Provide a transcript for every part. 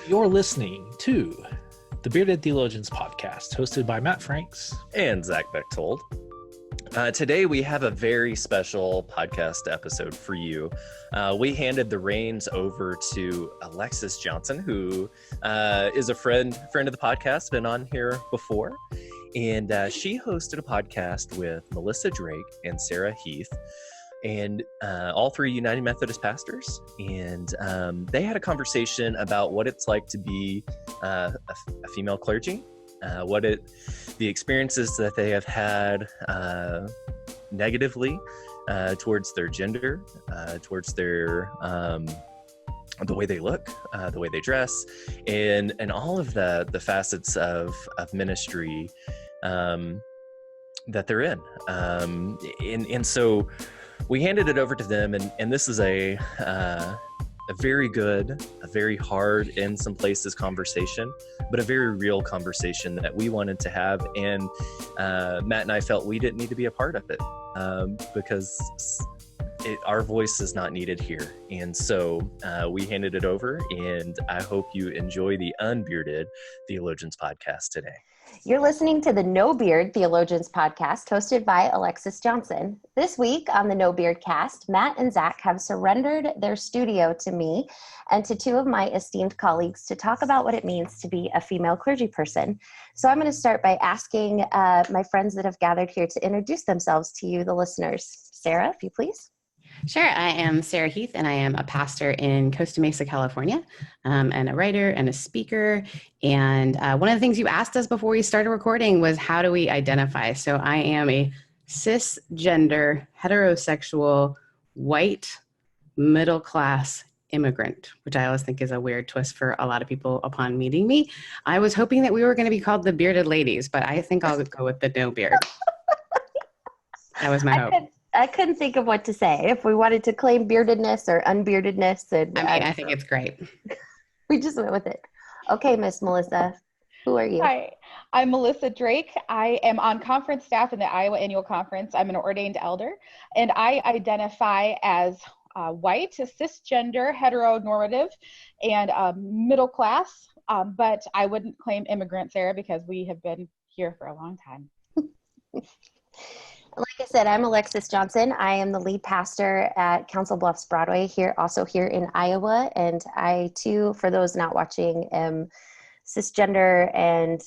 You're listening to the Bearded Theologians podcast, hosted by Matt Franks and Zach Bechtold. Today we have a very special podcast episode for you. We handed the reins over to Alexis Johnson, who is a friend of the podcast, been on here before. And she hosted a podcast with Mellisa Drake and Sarah Heath, and all three United Methodist pastors. And they had a conversation about what it's like to be a female clergy, the experiences that they have had negatively towards their gender, towards their the way they look, the way they dress, and all of the facets of ministry that they're in. And so we handed it over to them, and this is a very good, a very hard in some places conversation, but a very real conversation that we wanted to have. And Matt and I felt we didn't need to be a part of it because our voice is not needed here. And so we handed it over, and I hope you enjoy the UnBearded Theologians podcast today. You're listening to the No Beard Theologians podcast, hosted by Alexis Johnson. This week on the No Beard cast, Matt and Zach have surrendered their studio to me and to two of my esteemed colleagues to talk about what it means to be a female clergy person. So I'm going to start by asking my friends that have gathered here to introduce themselves to you, the listeners. Sarah, if you please. Sure. I am Sarah Heath, and I am a pastor in Costa Mesa, California, and a writer and a speaker. And one of the things you asked us before we started recording was, how do we identify? So I am a cisgender, heterosexual, white, middle-class immigrant, which I always think is a weird twist for a lot of people upon meeting me. I was hoping that we were going to be called the Bearded Ladies, but I think I'll go with the no beard. That was my hope. I couldn't think of what to say. If we wanted to claim beardedness or unbeardedness. I think it's great. We just went with it. Okay, Miss Mellisa, who are you? Hi, I'm Mellisa Drake. I am on conference staff in the Iowa Annual Conference. I'm an ordained elder, and I identify as white, cisgender, heteronormative, and middle class. But I wouldn't claim immigrant, Sarah, because we have been here for a long time. Like I said, I'm Alexis Johnson. I am the lead pastor at Council Bluffs Broadway here in Iowa. And I too, for those not watching, am cisgender and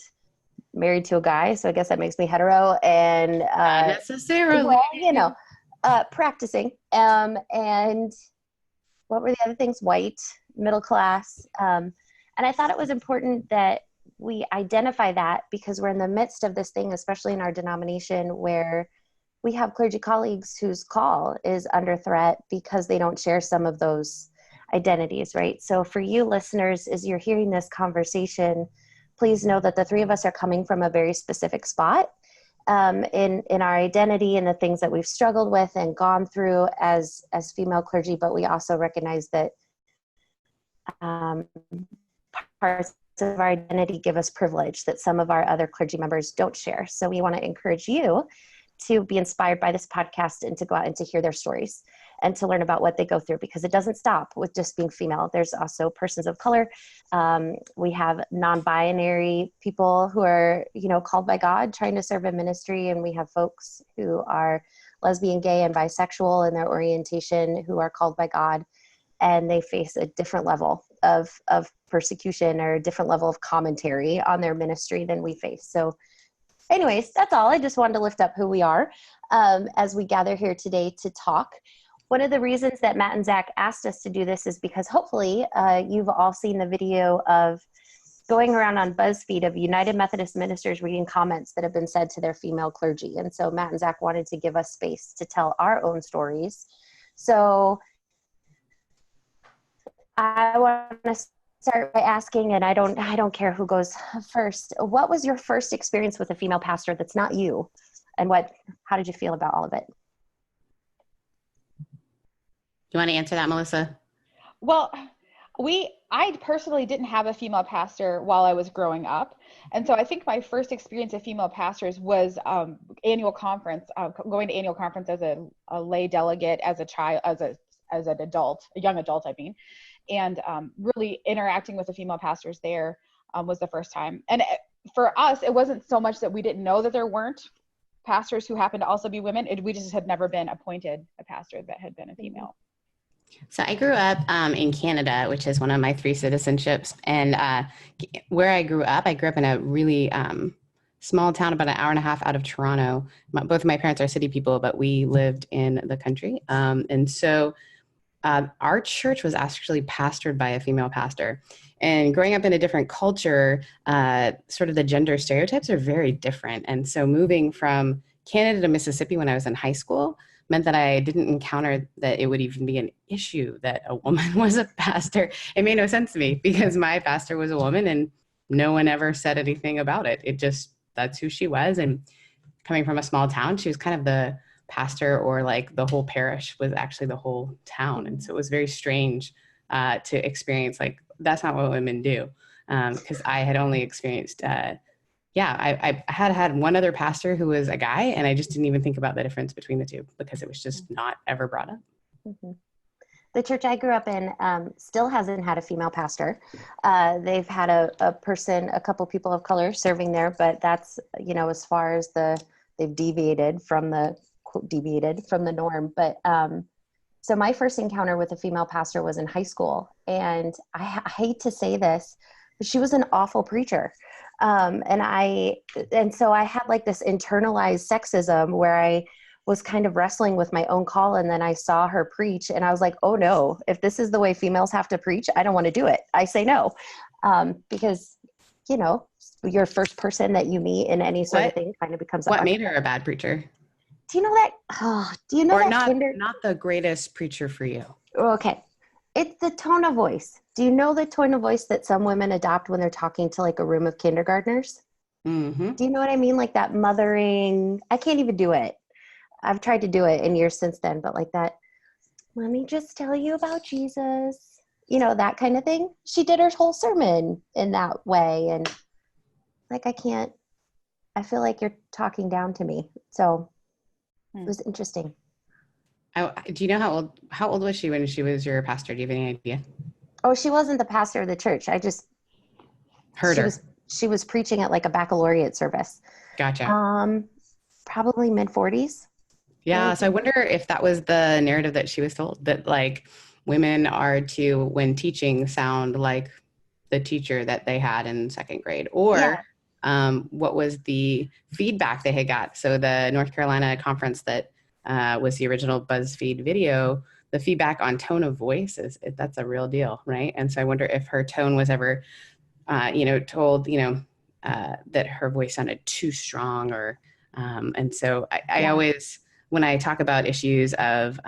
married to a guy. So I guess that makes me hetero and not necessarily. Well, practicing. And what were the other things? White, middle class. And I thought it was important that we identify that, because we're in the midst of this thing, especially in our denomination, where we have clergy colleagues whose call is under threat because they don't share some of those identities, right? So for you listeners, as you're hearing this conversation, please know that the three of us are coming from a very specific spot in our identity and the things that we've struggled with and gone through as female clergy, but we also recognize that parts of our identity give us privilege that some of our other clergy members don't share. So we want to encourage you to be inspired by this podcast and to go out and to hear their stories and to learn about what they go through, because it doesn't stop with just being female. There's also persons of color. We have non-binary people who are, called by God trying to serve in ministry. And we have folks who are lesbian, gay, and bisexual in their orientation who are called by God, and they face a different level of persecution or a different level of commentary on their ministry than we face. So anyways, that's all. I just wanted to lift up who we are as we gather here today to talk. One of the reasons that Matt and Zach asked us to do this is because hopefully you've all seen the video of going around on BuzzFeed of United Methodist ministers reading comments that have been said to their female clergy. And so Matt and Zach wanted to give us space to tell our own stories. So I want to start by asking, and I don't care who goes first, what was your first experience with a female pastor that's not you, and how did you feel about all of it? You want to answer that, Mellisa? Well, I personally didn't have a female pastor while I was growing up. And so I think my first experience of female pastors was annual conference, going to annual conference as a lay delegate, as a child, as an adult, a young adult, I mean. and really interacting with the female pastors there was the first time. And for us, it wasn't so much that we didn't know that there weren't pastors who happened to also be women. We just had never been appointed a pastor that had been a female. So I grew up in Canada, which is one of my 3 citizenships. And where I grew up in a really small town about an hour and a half out of Toronto. Both of my parents are city people, but we lived in the country. And so our church was actually pastored by a female pastor. And growing up in a different culture, sort of the gender stereotypes are very different. And so moving from Canada to Mississippi when I was in high school meant that I didn't encounter that it would even be an issue that a woman was a pastor. It made no sense to me because my pastor was a woman and no one ever said anything about it. It just, that's who she was. And coming from a small town, she was kind of the pastor, or like the whole parish was actually the whole town. And so it was very strange to experience, like, that's not what women do. Because I had only experienced, I had one other pastor who was a guy, and I just didn't even think about the difference between the two because it was just not ever brought up. Mm-hmm. The church I grew up in still hasn't had a female pastor. They've had a couple people of color serving there, but that's, as far as they've deviated from the norm. But so my first encounter with a female pastor was in high school. And I hate to say this, but she was an awful preacher. And so I had like this internalized sexism where I was kind of wrestling with my own call. And then I saw her preach and I was like, oh no, if this is the way females have to preach, I don't want to do it. I say no. Because, your first person that you meet in any sort of thing kind of becomes what made her a bad preacher? Do you know that? Or not the greatest preacher for you? Okay. It's the tone of voice. Do you know the tone of voice that some women adopt when they're talking to like a room of kindergartners? Mm-hmm. Do you know what I mean? Like that mothering, I can't even do it. I've tried to do it in years since then, but like that, let me just tell you about Jesus, that kind of thing. She did her whole sermon in that way. And like, I feel like you're talking down to me. So it was interesting. Do you know how old was she when she was your pastor? Do you have any idea? Oh, she wasn't the pastor of the church. I just heard her. She was preaching at like a baccalaureate service. Gotcha. Probably mid-40s. Yeah. Maybe. So I wonder if that was the narrative that she was told, that like women are to, when teaching, sound like the teacher that they had in second grade, or what was the feedback they had got. So the North Carolina conference that was the original BuzzFeed video, the feedback on tone of voice that's a real deal, right? And so I wonder if her tone was ever, told, that her voice sounded too strong, or, and so I always, when I talk about issues of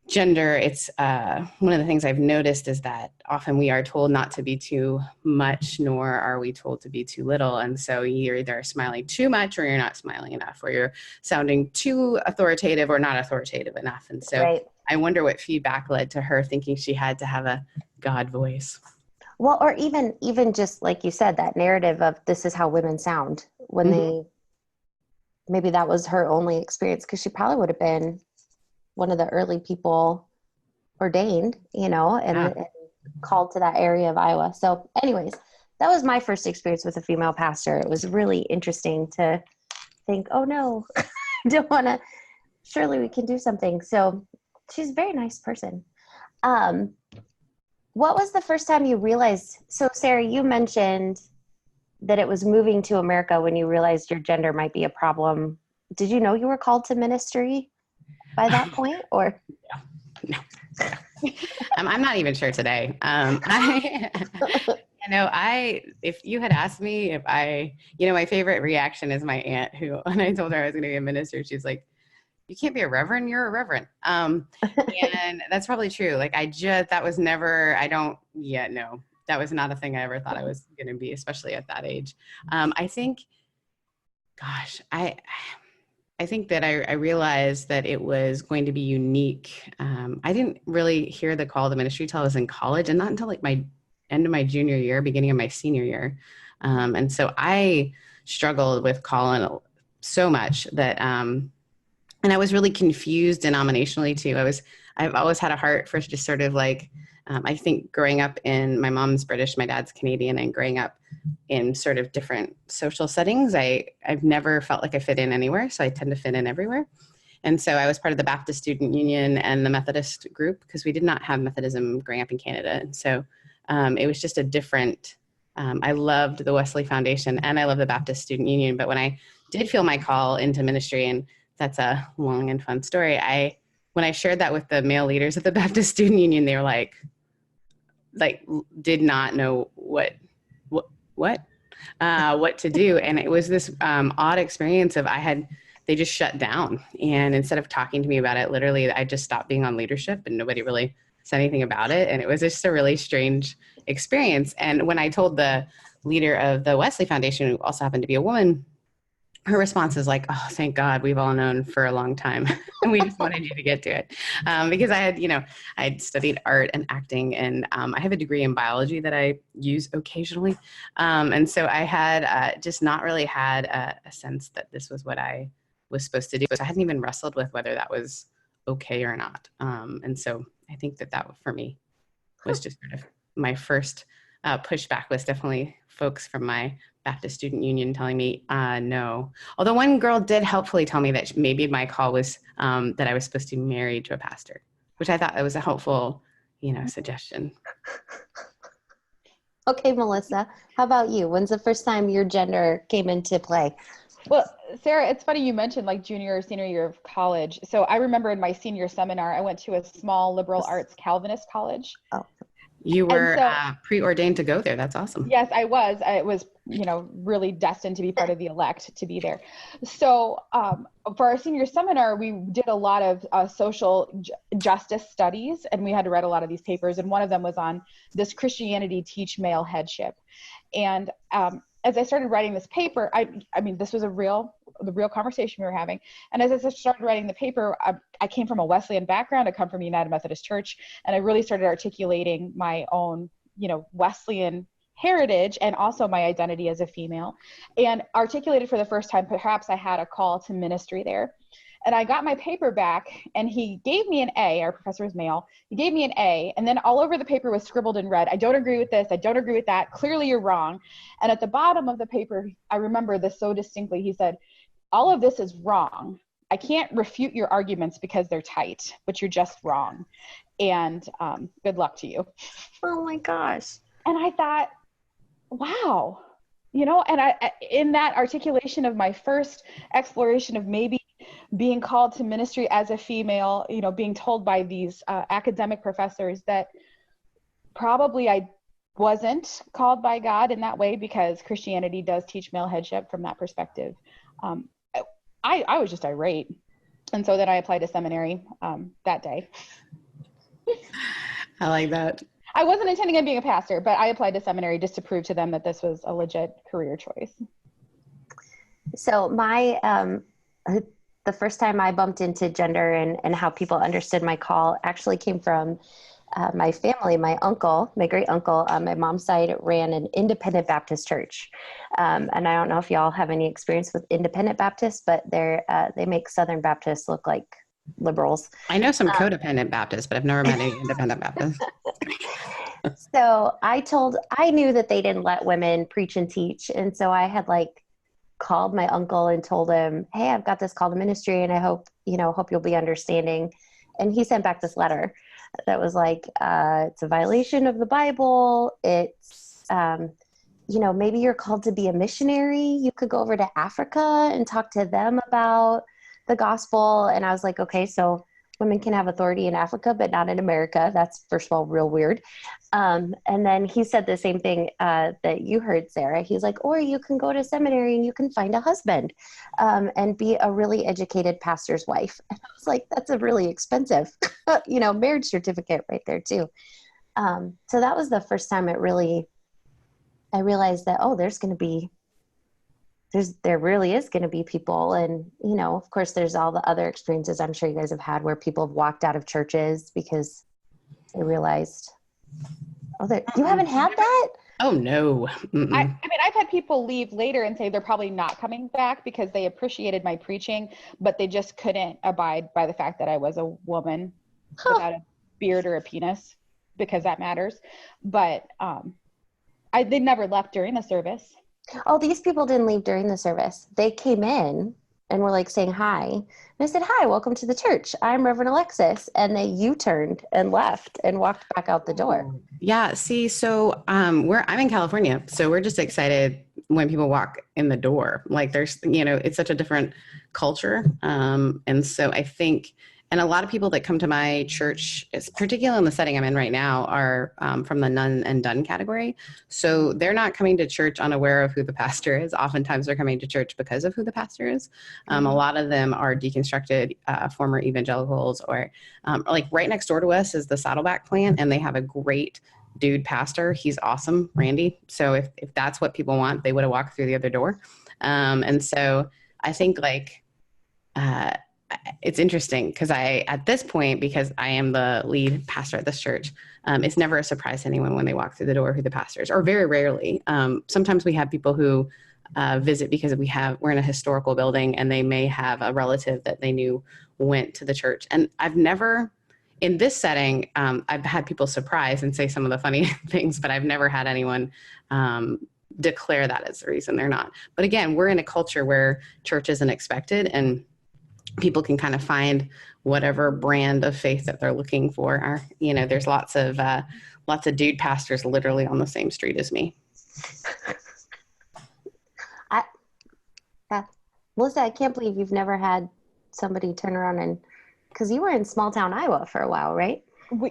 gender, it's one of the things I've noticed is that often we are told not to be too much, nor are we told to be too little. And so you're either smiling too much or you're not smiling enough, or you're sounding too authoritative or not authoritative enough. And so right. I wonder what feedback led to her thinking she had to have a God voice. Well, or even just like you said, that narrative of this is how women sound when maybe that was her only experience, because she probably would have been one of the early people ordained, and called to that area of Iowa. So anyways, that was my first experience with a female pastor. It was really interesting to think, oh no, I don't want to, surely we can do something. So she's a very nice person. What was the first time you realized, so Sarah, you mentioned that it was moving to America when you realized your gender might be a problem. Did you know you were called to ministry by that point, or? No. I'm not even sure today. If you had asked me if my favorite reaction is my aunt, who, when I told her I was going to be a minister, she's like, you can't be a reverend, you're a reverend. And that's probably true. Like that was not a thing I ever thought I was going to be, especially at that age. I think that I realized that it was going to be unique. I didn't really hear the call to ministry till I was in college, and not until like my end of my junior year, beginning of my senior year. And so I struggled with calling so much that, and I was really confused denominationally too. I've always had a heart for just sort of like I think growing up my mom's British, my dad's Canadian, and growing up in sort of different social settings, I've never felt like I fit in anywhere. So I tend to fit in everywhere. And so I was part of the Baptist Student Union and the Methodist group because we did not have Methodism growing up in Canada. And so it was just a different, I loved the Wesley Foundation and I love the Baptist Student Union. But when I did feel my call into ministry, and that's a long and fun story, when I shared that with the male leaders of the Baptist Student Union, they were like did not know what to do. And it was this odd experience of they just shut down. And instead of talking to me about it, literally, I just stopped being on leadership and nobody really said anything about it. And it was just a really strange experience. And when I told the leader of the Wesley Foundation, who also happened to be a woman, her response is like, "Oh, thank God, we've all known for a long time. And we just wanted you to get to it." Because I had studied art and acting, and I have a degree in biology that I use occasionally. And so I had just not really had a sense that this was what I was supposed to do. So I hadn't even wrestled with whether that was okay or not. And so I think that for me was just sort of my first pushback was definitely folks from my Baptist Student Union telling me no. Although one girl did helpfully tell me that maybe my call was that I was supposed to be married to a pastor, which I thought was a helpful, suggestion. Okay, Mellisa, how about you? When's the first time your gender came into play? Well, Sarah, it's funny you mentioned like junior or senior year of college. So I remember in my senior seminar, I went to a small liberal arts Calvinist college. Oh. You were preordained to go there. That's awesome. Yes, I was. I was, really destined to be part of the elect to be there. So for our senior seminar, we did a lot of social justice studies, and we had to write a lot of these papers. And one of them was on "Does Christianity Teach Male Headship?" And as I started writing this paper, I mean, this was the real conversation we were having. And as I started writing the paper, I came from a Wesleyan background. I come from United Methodist Church, and I really started articulating my own, Wesleyan heritage and also my identity as a female, and articulated for the first time, perhaps I had a call to ministry there. And I got my paper back, and he gave me an A. Our professor was male. He gave me an A, and then all over the paper was scribbled in red, "I don't agree with this. I don't agree with that. Clearly you're wrong." And at the bottom of the paper, I remember this so distinctly. He said, "All of this is wrong. I can't refute your arguments because they're tight, but you're just wrong. And good luck to you." Oh my gosh. And I thought, wow, and in that articulation of my first exploration of maybe being called to ministry as a female, being told by these academic professors that probably I wasn't called by God in that way, because Christianity does teach male headship from that perspective. I was just irate. And so then I applied to seminary that day. I like that. I wasn't intending on being a pastor, but I applied to seminary just to prove to them that this was a legit career choice. So the first time I bumped into gender and how people understood my call actually came from my family. My uncle, my great uncle on my mom's side, ran an independent Baptist church. And I don't know if y'all have any experience with independent Baptists, but they make Southern Baptists look like liberals. I know some codependent Baptists, but I've never met any independent Baptists. So I knew that they didn't let women preach and teach. And so I had called my uncle and told him, "Hey, I've got this call to ministry, and I hope you'll be understanding." And he sent back this letter that was it's a violation of the Bible. It's, maybe you're called to be a missionary. You could go over to Africa and talk to them about the gospel. And I was like, okay, so women can have authority in Africa, but not in America. That's, first of all, real weird. And then he said the same thing that you heard, Sarah. He's like, or you can go to seminary and you can find a husband and be a really educated pastor's wife. And I was like, that's a really expensive, marriage certificate right there too. So that was the first time I realized that, there really is going to be people. And, of course, there's all the other experiences I'm sure you guys have had where people have walked out of churches because they realized, you haven't had that? Oh, no. I mean, I've had people leave later and say they're probably not coming back because they appreciated my preaching, but they just couldn't abide by the fact that I was a woman without a beard or a penis. because that matters. But they never left during the service. Oh, these people didn't leave during the service. They came in and were like saying hi. And I said, hi, welcome to the church. I'm Reverend Alexis. And they U-turned and left and walked back out the door. Yeah. See, so I'm in California, so we're just excited when people walk in the door. Like there's, it's such a different culture. And so I think, and a lot of people that come to my church, particularly in the setting I'm in right now, are from the none and done category. So they're not coming to church unaware of who the pastor is. Oftentimes they're coming to church because of who the pastor is. A lot of them are deconstructed former evangelicals, or like right next door to us is the Saddleback plant, and they have a great dude pastor. He's awesome, Randy. So if that's what people want, they would have walked through the other door. And so I think it's interesting because at this point, because I am the lead pastor at this church, it's never a surprise to anyone when they walk through the door who the pastor is, or very rarely. Sometimes we have people who visit because we're in a historical building and they may have a relative that they knew went to the church. And I've never, in this setting, I've had people surprise and say some of the funny things, but I've never had anyone declare that as the reason they're not. But again, we're in a culture where church isn't expected, and people can kind of find whatever brand of faith that they're looking for. There's lots of dude pastors literally on the same street as me. Melissa, I can't believe you've never had somebody turn around because you were in small town Iowa for a while, right?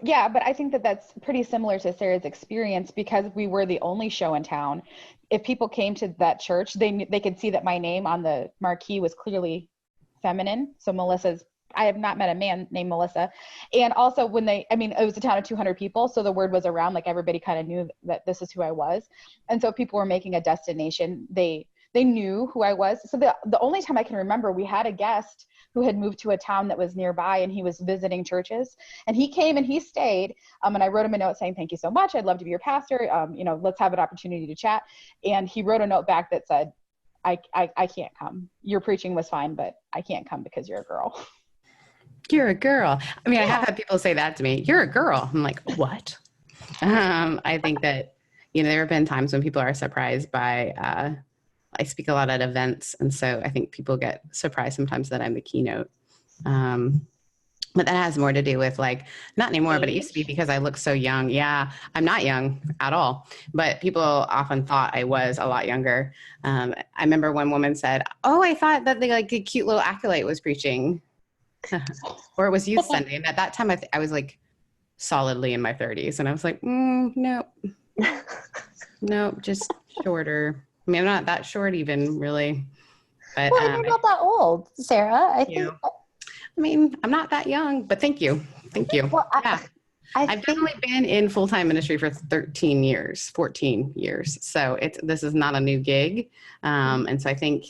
Yeah, but I think that that's pretty similar to Sarah's experience because we were the only show in town. If people came to that church, they could see that my name on the marquee was clearly feminine. So I have not met a man named Mellisa. And also it was a town of 200 people. So the word was around, like everybody kind of knew that this is who I was. And so people were making a destination. They knew who I was. So the only time I can remember, we had a guest who had moved to a town that was nearby, and he was visiting churches, and he came and he stayed. And I wrote him a note saying, thank you so much. I'd love to be your pastor. Let's have an opportunity to chat. And he wrote a note back that said, I can't come. Your preaching was fine, but I can't come because you're a girl. You're a girl. I mean, yeah. I have had people say that to me. You're a girl. I'm like, what? I think that, there have been times when people are surprised by, I speak a lot at events. And so I think people get surprised sometimes that I'm the keynote. But that has more to do with not anymore, but it used to be because I look so young. Yeah, I'm not young at all, but people often thought I was a lot younger. I remember one woman said, oh, I thought that the cute little acolyte was preaching or it was youth Sunday. And at that time I was solidly in my 30s. And I was like, nope, just shorter. I mean, I'm not that short even really, but you're not that old, Sarah. I think. I mean, I'm not that young, but thank you. Well, I've definitely been in full-time ministry for 14 years. So this is not a new gig. And so I think,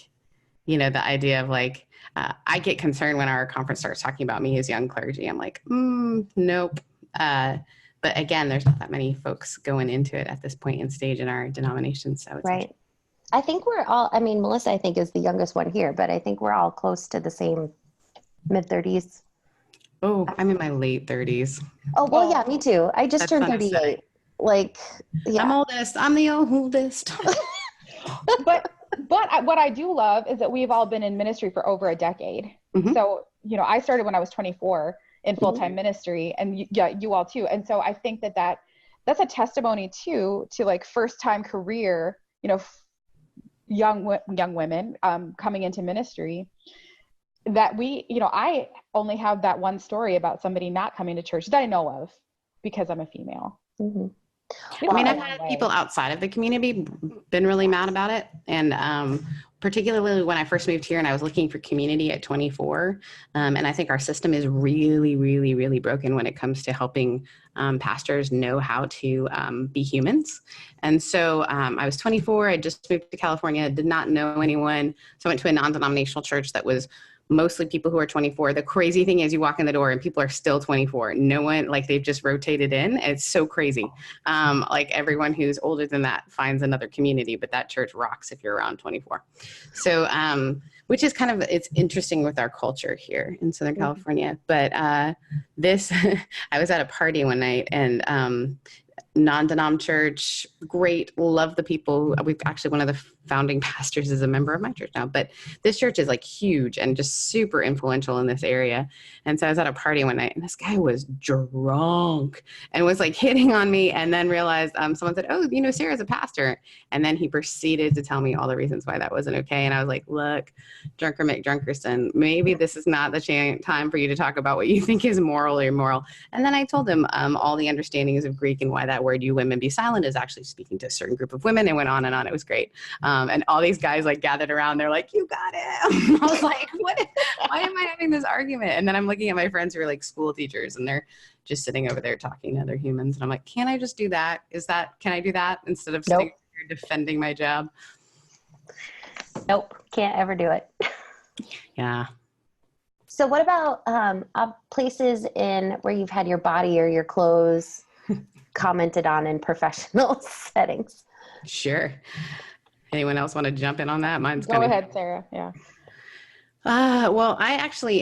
the idea of I get concerned when our conference starts talking about me as young clergy. I'm like, nope. But again, there's not that many folks going into it at this point in stage in our denomination. So it's right. I think we're all, Mellisa, I think is the youngest one here, but I think we're all close to the same mid-30s. Oh, I'm in my late 30s. Oh, well, yeah, me too. I just turned 38. Yeah. I'm oldest. I'm the oldest. But what I do love is that we've all been in ministry for over a decade. Mm-hmm. So, I started when I was 24 in full-time ministry, and you all too. And so I think that's a testimony too, to first-time career, young women coming into ministry. That I only have that one story about somebody not coming to church that I know of because I'm a female. Mm-hmm. I've had people outside of the community been really mad about it. And particularly when I first moved here and I was looking for community at 24. And I think our system is really, really, really broken when it comes to helping pastors know how to be humans. And so I was 24. I just moved to California, did not know anyone. So I went to a non-denominational church that was mostly people who are 24. The crazy thing is you walk in the door and people are still 24. No one, like they've just rotated in. It's so crazy. Like everyone who's older than that finds another community, but that church rocks if you're around 24. So, which is kind of, it's interesting with our culture here in Southern California. But I was at a party one night and non-denom church, great, love the people. We've actually, one of the founding pastors is a member of my church now, but this church is like huge and just super influential in this area. And so I was at a party one night and this guy was drunk and was like hitting on me, and then realized someone said, oh, you know, Sarah's a pastor. And then he proceeded to tell me all the reasons why that wasn't okay. And I was like, look, drunker make drunkerson, maybe this is not the time for you to talk about what you think is moral or immoral. And then I told him all the understandings of Greek and why that word, you women be silent, is actually speaking to a certain group of women, and went on and on. It was great. And all these guys like gathered around. They're like, you got it. I was like, what? Why am I having this argument? And then I'm looking at my friends who are like school teachers, and they're just sitting over there talking to other humans. And I'm like, can I just do that? Can I do that instead of sitting here defending my job? Nope. Can't ever do it. Yeah. So what about places in where you've had your body or your clothes commented on in professional settings? Sure. Anyone else want to jump in on that? Mine's Go ahead, Sarah. Yeah. Well, I actually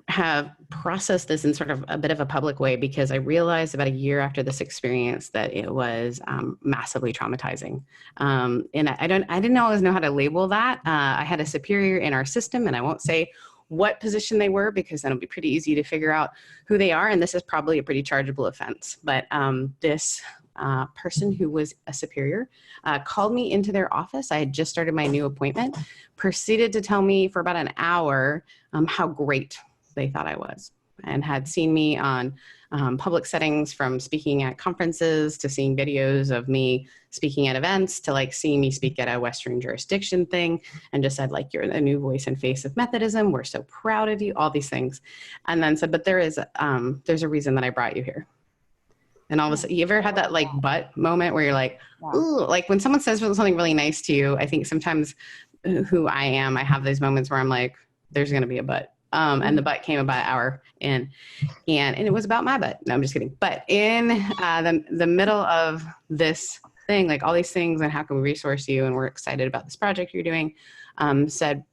have processed this in sort of a bit of a public way, because I realized about a year after this experience that it was massively traumatizing. And I didn't always know how to label that. I had a superior in our system, and I won't say what position they were, because then it'll be pretty easy to figure out who they are. And this is probably a pretty chargeable offense. But this person who was a superior called me into their office. I had just started my new appointment, proceeded to tell me for about an hour how great they thought I was, and had seen me on public settings, from speaking at conferences to seeing videos of me speaking at events to like seeing me speak at a Western jurisdiction thing, and just said like, you're the new voice and face of Methodism. We're so proud of you, all these things. And then said, but there's a reason that I brought you here. And all of a sudden, you ever had that like butt moment where you're like, ooh, like when someone says something really nice to you, I think sometimes who I am, I have these moments where I'm like, there's going to be a but. And the butt came about an hour in, and it was about my butt. No, I'm just kidding. But in the middle of this thing, like all these things and how can we resource you, and we're excited about this project you're doing, said,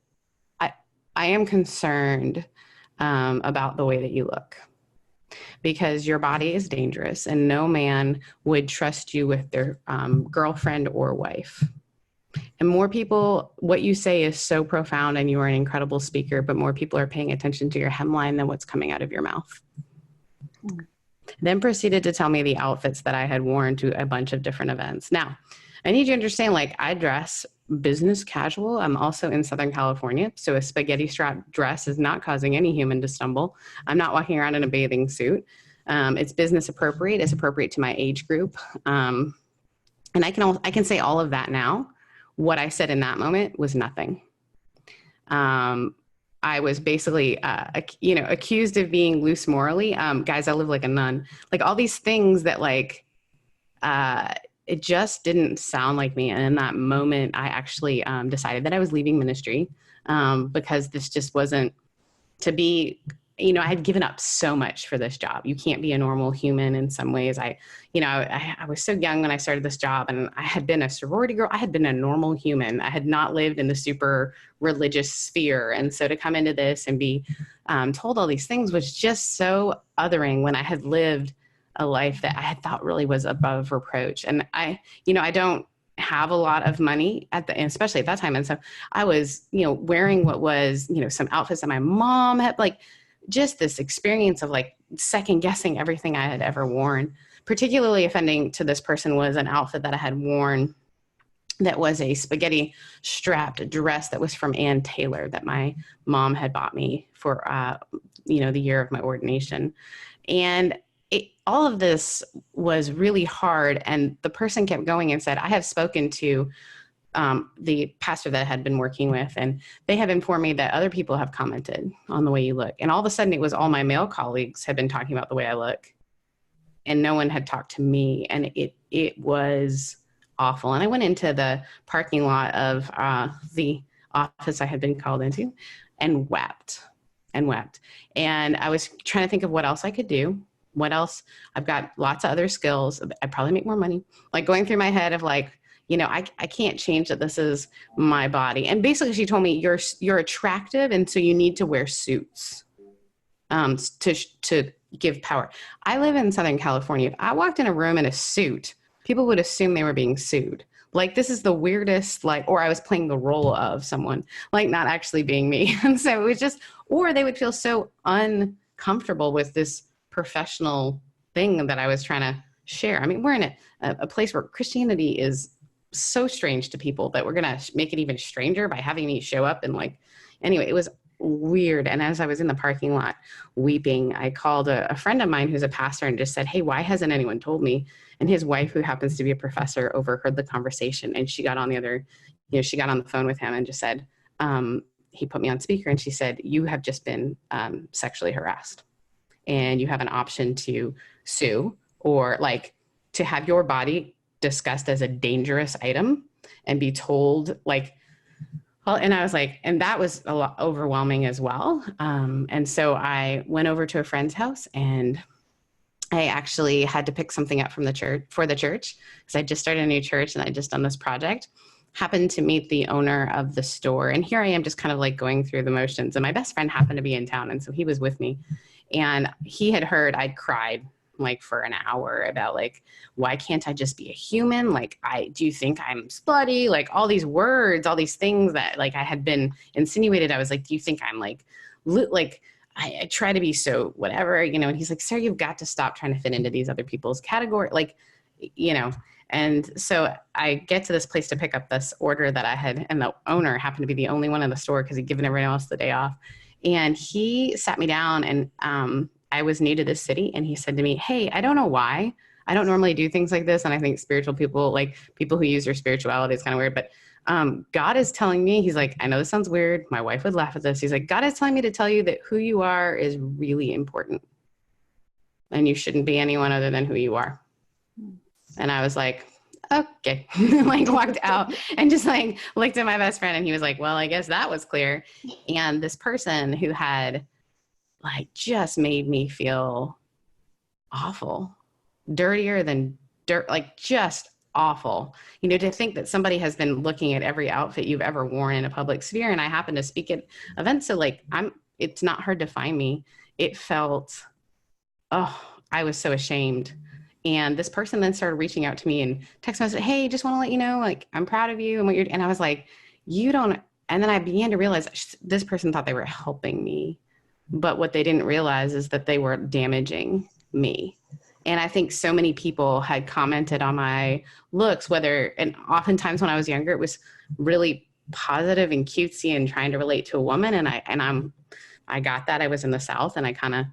I am concerned about the way that you look, because your body is dangerous and no man would trust you with their girlfriend or wife. And more people, what you say is so profound, and you are an incredible speaker, but more people are paying attention to your hemline than what's coming out of your mouth. Then proceeded to tell me the outfits that I had worn to a bunch of different events. Now, I need you to understand, like, I dress business casual. I'm also in Southern California, so a spaghetti strap dress is not causing any human to stumble. I'm not walking around in a bathing suit. It's business appropriate. It's appropriate to my age group. And I can say all of that now. What I said in that moment was nothing. I was basically, accused of being loose morally. Guys, I live like a nun. Like all these things that like, it just didn't sound like me. And in that moment, I actually decided that I was leaving ministry because this just wasn't to be, I had given up so much for this job. You can't be a normal human in some ways. I was so young when I started this job, and I had been a sorority girl. I had been a normal human. I had not lived in the super religious sphere. And so to come into this and be told all these things was just so othering, when I had lived a life that I had thought really was above reproach. And I don't have a lot of money especially at that time. And so I was, wearing what was, some outfits that my mom had, like, just this experience of like second guessing everything I had ever worn. Particularly offending to this person was an outfit that I had worn that was a spaghetti strapped dress that was from Ann Taylor that my mom had bought me for, the year of my ordination. And all of this was really hard. And the person kept going and said, I have spoken to the pastor that I had been working with, and they have informed me that other people have commented on the way you look. And all of a sudden it was all my male colleagues had been talking about the way I look, and no one had talked to me. And it was awful. And I went into the parking lot of the office I had been called into, and wept and wept. And I was trying to think of what else I could do. What else? I've got lots of other skills. I'd probably make more money. Like going through my head of like, you know, I can't change that this is my body. And basically she told me you're attractive. And so you need to wear suits to give power. I live in Southern California. If I walked in a room in a suit, people would assume they were being sued. Like, this is the weirdest, like, or I was playing the role of someone, like not actually being me. And so it was just, or they would feel so uncomfortable with this professional thing that I was trying to share. I mean, we're in a place where Christianity is so strange to people that we're going to make it even stranger by having me show up. And like, anyway, it was weird. And as I was in the parking lot weeping, I called a friend of mine who's a pastor and just said, hey, why hasn't anyone told me? And his wife, who happens to be a professor, overheard the conversation, and she got on she got on the phone with him and just said, he put me on speaker, and she said, you have just been sexually harassed, and you have an option to sue or like to have your body discussed as a dangerous item and be told like, well, and I was like, and that was a lot overwhelming as well. And so I went over to a friend's house, and I actually had to pick something up from the church because I just started a new church and I just done this project. Happened to meet the owner of the store, and here I am just kind of like going through the motions. And my best friend happened to be in town, and so he was with me, and he had heard I'd cried like for an hour about like, why can't I just be a human? Like, do you think I'm slutty? Like all these words, all these things that like I had been insinuated. I was like, do you think I'm like I try to be so whatever, you know? And he's like, Sarah, you've got to stop trying to fit into these other people's category. Like, you know, and so I get to this place to pick up this order that I had, and the owner happened to be the only one in the store because he'd given everyone else the day off. And he sat me down, and I was new to this city, and he said to me, hey, I don't know why. I don't normally do things like this. And I think spiritual people, like people who use their spirituality, is kind of weird, but God is telling me, he's like, I know this sounds weird. My wife would laugh at this. He's like, God is telling me to tell you that who you are is really important, and you shouldn't be anyone other than who you are. And I was like, okay, like walked out and just like looked at my best friend, and he was like, well, I guess that was clear. And this person who had like just made me feel awful, dirtier than dirt, like just awful, you know, to think that somebody has been looking at every outfit you've ever worn in a public sphere. And I happen to speak at events. So like, it's not hard to find me. It felt, I was so ashamed. And this person then started reaching out to me and text me and said, hey, just want to let you know, like, I'm proud of you and what you're, and I was like, you don't. And then I began to realize this person thought they were helping me, but what they didn't realize is that they were damaging me. And I think so many people had commented on my looks, and oftentimes when I was younger, it was really positive and cutesy and trying to relate to a woman. And I got that. I was in the South, and I kind of,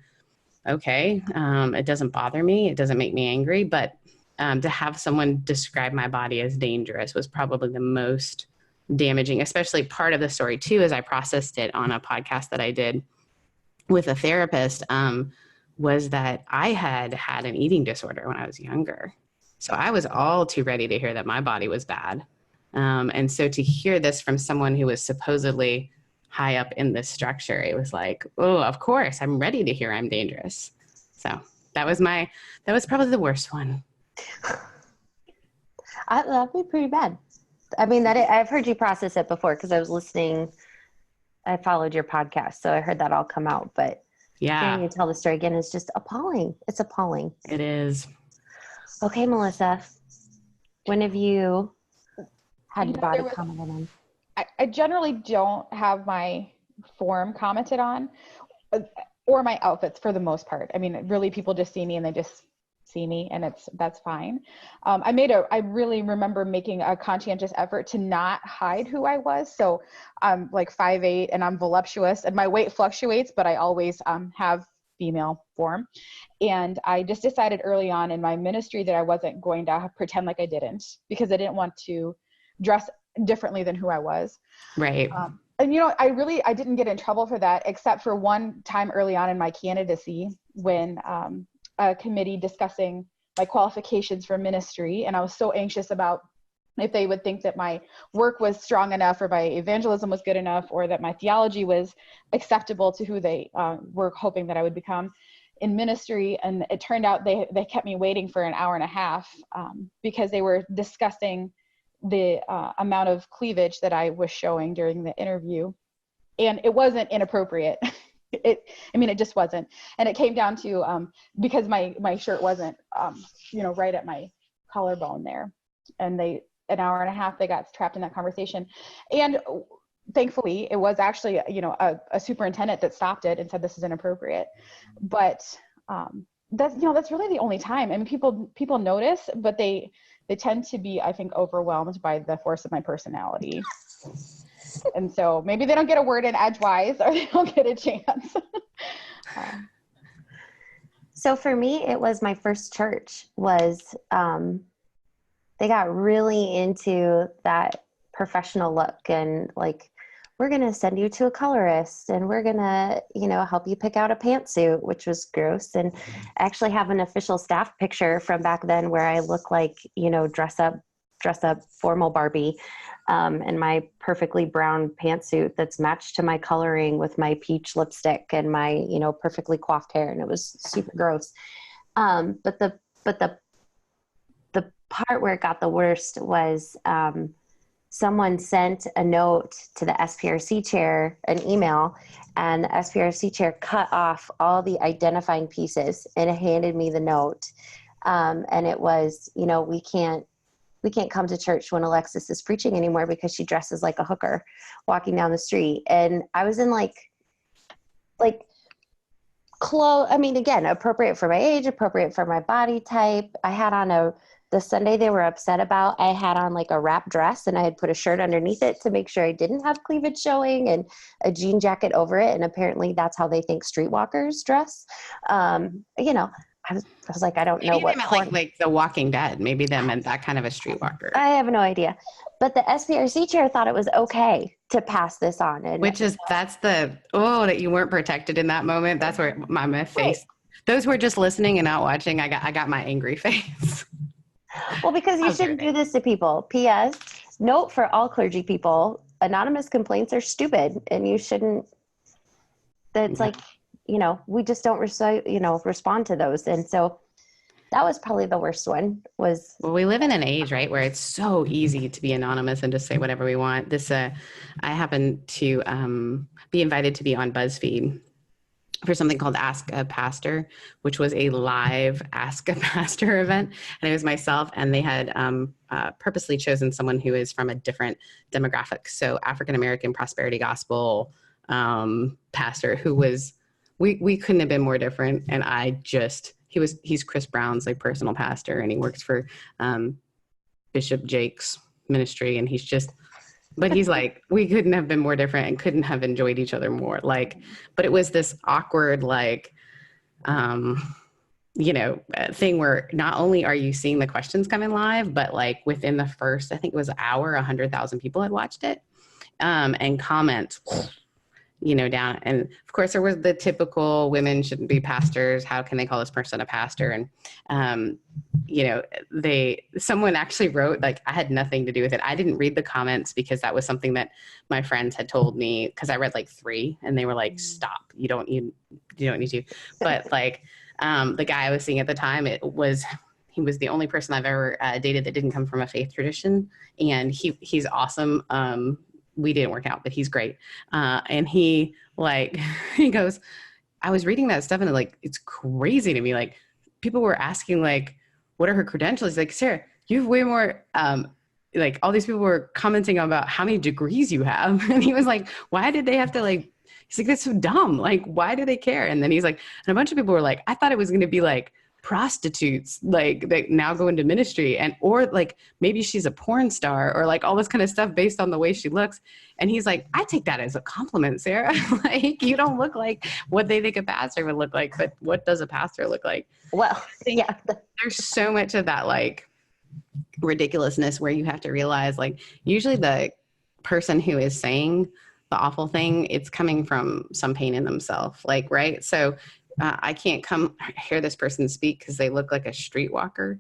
okay, it doesn't bother me. It doesn't make me angry, but to have someone describe my body as dangerous was probably the most damaging, especially part of the story too, as I processed it on a podcast that I did with a therapist, was that I had an eating disorder when I was younger. So I was all too ready to hear that my body was bad. And so to hear this from someone who was supposedly high up in this structure, it was like, oh, of course, I'm ready to hear I'm dangerous. So that was probably the worst one. That'd be pretty bad. I mean, I've heard you process it before because I was listening. I followed your podcast, so I heard that all come out, but yeah, hearing you tell the story again is just appalling. It's appalling. It is. Okay, Mellisa, when have you had your body commented on? I generally don't have my form commented on, or my outfits for the most part. I mean, really, people just see me and they just see me, and that's fine. I really remember making a conscientious effort to not hide who I was. So I'm like 5'8" and I'm voluptuous, and my weight fluctuates, but I always have female form. And I just decided early on in my ministry that I wasn't going to pretend like I didn't, because I didn't want to dress differently than who I was. Right. And, you know, I didn't get in trouble for that, except for one time early on in my candidacy when a committee discussing my qualifications for ministry, and I was so anxious about if they would think that my work was strong enough or my evangelism was good enough or that my theology was acceptable to who they were hoping that I would become in ministry. And it turned out they kept me waiting for an hour and a half because they were discussing the amount of cleavage that I was showing during the interview. And it wasn't inappropriate. It just wasn't. And it came down to, because my shirt wasn't, right at my collarbone there. And an hour and a half, they got trapped in that conversation. And thankfully it was actually, a superintendent that stopped it and said, this is inappropriate. But that's really the only time. I mean, people notice, but they tend to be, I think, overwhelmed by the force of my personality. And so maybe they don't get a word in edgewise, or they don't get a chance. So for me, it was my first church was, they got really into that professional look and like, we're going to send you to a colorist and we're going to, help you pick out a pantsuit, which was gross. And actually have an official staff picture from back then where I look like, dress up formal Barbie, and my perfectly brown pantsuit that's matched to my coloring with my peach lipstick and my, perfectly coiffed hair. And it was super gross. But the part where it got the worst was, someone sent a note to the SPRC chair, an email, and the SPRC chair cut off all the identifying pieces and handed me the note. And it was, we can't come to church when Alexis is preaching anymore because she dresses like a hooker walking down the street. And I was in like clothes. I mean, again, appropriate for my age, appropriate for my body type. I had on the Sunday they were upset about, I had on like a wrap dress and I had put a shirt underneath it to make sure I didn't have cleavage showing and a jean jacket over it. And apparently that's how they think streetwalkers dress. I was like, I don't know what. Maybe they meant like The Walking Dead. Maybe that meant that kind of a streetwalker. I have no idea. But the SPRC chair thought it was okay to pass this on. And that you weren't protected in that moment. That's where my face. Right. Those who are just listening and not watching, I got my angry face. Well, because you shouldn't do this to people. P.S. Note for all clergy people, anonymous complaints are stupid and you shouldn't, that's like, we just don't respond to those. And so that was probably the worst one was. Well, we live in an age, right, where it's so easy to be anonymous and just say whatever we want. I happened to be invited to be on BuzzFeed for something called Ask a Pastor, which was a live Ask a Pastor event. And it was myself, and they had purposely chosen someone who is from a different demographic. So African-American prosperity gospel pastor who was, we couldn't have been more different. And he's Chris Brown's like personal pastor, and he works for Bishop Jake's ministry. And but he's like, we couldn't have been more different and couldn't have enjoyed each other more. But it was this awkward, thing where not only are you seeing the questions come in live, but like within the first, I think it was an hour, 100,000 people had watched it, and comments, down. And of course there was the typical women shouldn't be pastors. How can they call this person a pastor? And, someone actually wrote, like, I had nothing to do with it. I didn't read the comments because that was something that my friends had told me, because I read like 3 and they were like, stop, you don't need to. But the guy I was seeing at the time, he was the only person I've ever dated that didn't come from a faith tradition. And he's awesome. We didn't work out, but he's great. And he goes, I was reading that stuff and it's crazy to me. Like, people were asking what are her credentials? He's like, Sarah, you have way more, all these people were commenting about how many degrees you have. And he was like, why did they have to he's like, that's so dumb. Like, why do they care? And then he's like, and a bunch of people were like, I thought it was going to be prostitutes that now go into ministry, or maybe she's a porn star, or all this kind of stuff based on the way she looks. And he's like, I take that as a compliment, Sarah. You don't look like what they think a pastor would look like, but what does a pastor look like? Well, yeah, there's so much of that ridiculousness where you have to realize usually the person who is saying the awful thing, it's coming from some pain in themselves, right? So I can't come hear this person speak because they look like a streetwalker.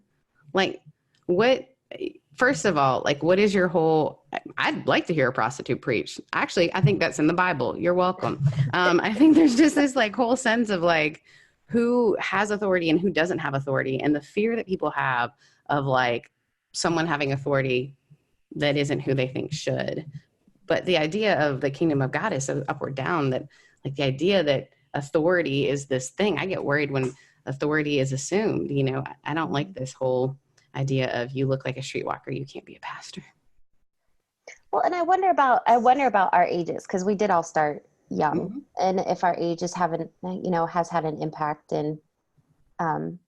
first of all, like, what is your whole, I'd like to hear a prostitute preach. Actually, I think that's in the Bible. You're welcome. I think there's just this like whole sense of like who has authority and who doesn't have authority, and the fear that people have of like someone having authority that isn't who they think should. But the idea of the kingdom of God is so up or down that like the idea that authority is this thing, I get worried when authority is assumed. You know, I don't like this whole idea of you look like a streetwalker, you can't be a pastor. Well, and I wonder about our ages, because we did all start young, and if our ages haven't, has had an impact. And I'm